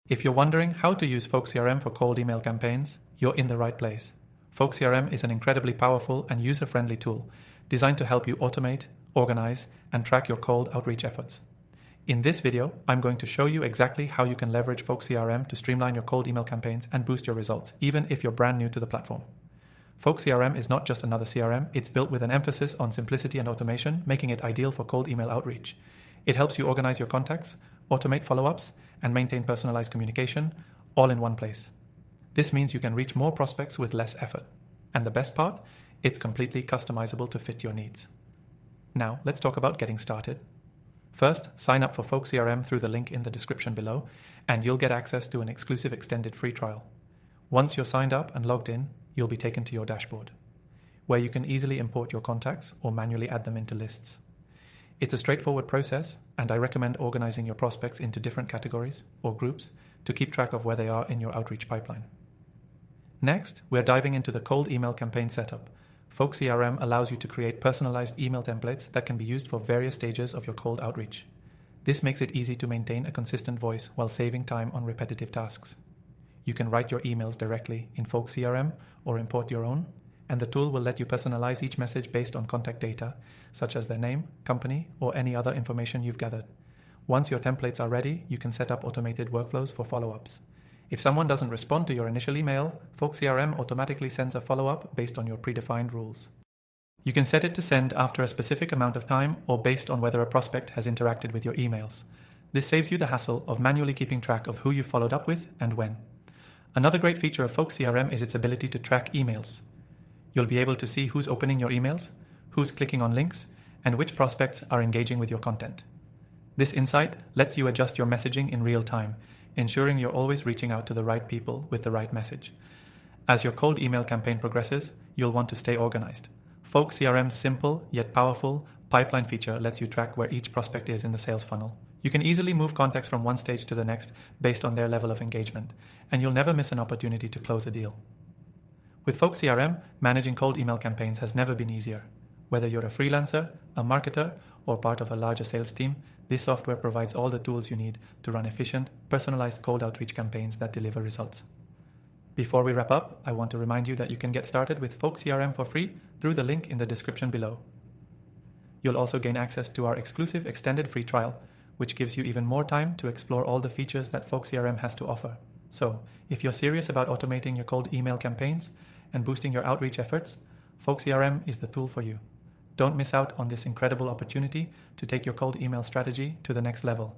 If you're wondering how to use Folk CRM for cold email campaigns, you're in the right place. Folk CRM is an incredibly powerful and user-friendly tool designed to help you automate, organize, and track your cold outreach efforts. In this video, I'm going to show you exactly how you can leverage Folk CRM to streamline your cold email campaigns and boost your results, even if you're brand new to the platform. Folk CRM is not just another CRM, it's built with an emphasis on simplicity and automation, making it ideal for cold email outreach. It helps you organize your contacts, automate follow-ups, and maintain personalized communication, all in one place. This means you can reach more prospects with less effort. And the best part? It's completely customizable to fit your needs. Now, let's talk about getting started. First, sign up for Folk CRM through the link in the description below, and you'll get access to an exclusive extended free trial. Once you're signed up and logged in, you'll be taken to your dashboard, where you can easily import your contacts or manually add them into lists. It's a straightforward process, and I recommend organizing your prospects into different categories or groups to keep track of where they are in your outreach pipeline. Next, we're diving into the cold email campaign setup. Folk CRM allows you to create personalized email templates that can be used for various stages of your cold outreach. This makes it easy to maintain a consistent voice while saving time on repetitive tasks. You can write your emails directly in Folk CRM or import your own, and the tool will let you personalize each message based on contact data, such as their name, company, or any other information you've gathered. Once your templates are ready, you can set up automated workflows for follow-ups. If someone doesn't respond to your initial email, Folk CRM automatically sends a follow-up based on your predefined rules. You can set it to send after a specific amount of time or based on whether a prospect has interacted with your emails. This saves you the hassle of manually keeping track of who you followed up with and when. Another great feature of Folk CRM is its ability to track emails. You'll be able to see who's opening your emails, who's clicking on links, and which prospects are engaging with your content. This insight lets you adjust your messaging in real time, ensuring you're always reaching out to the right people with the right message. As your cold email campaign progresses, you'll want to stay organized. Folk CRM's simple yet powerful pipeline feature lets you track where each prospect is in the sales funnel. You can easily move contacts from one stage to the next based on their level of engagement, and you'll never miss an opportunity to close a deal. With Folk CRM, managing cold email campaigns has never been easier. Whether you're a freelancer, a marketer, or part of a larger sales team, this software provides all the tools you need to run efficient, personalized cold outreach campaigns that deliver results. Before we wrap up, I want to remind you that you can get started with Folk CRM for free through the link in the description below. You'll also gain access to our exclusive extended free trial, which gives you even more time to explore all the features that Folk CRM has to offer. So, if you're serious about automating your cold email campaigns and boosting your outreach efforts, Folk CRM is the tool for you. Don't miss out on this incredible opportunity to take your cold email strategy to the next level.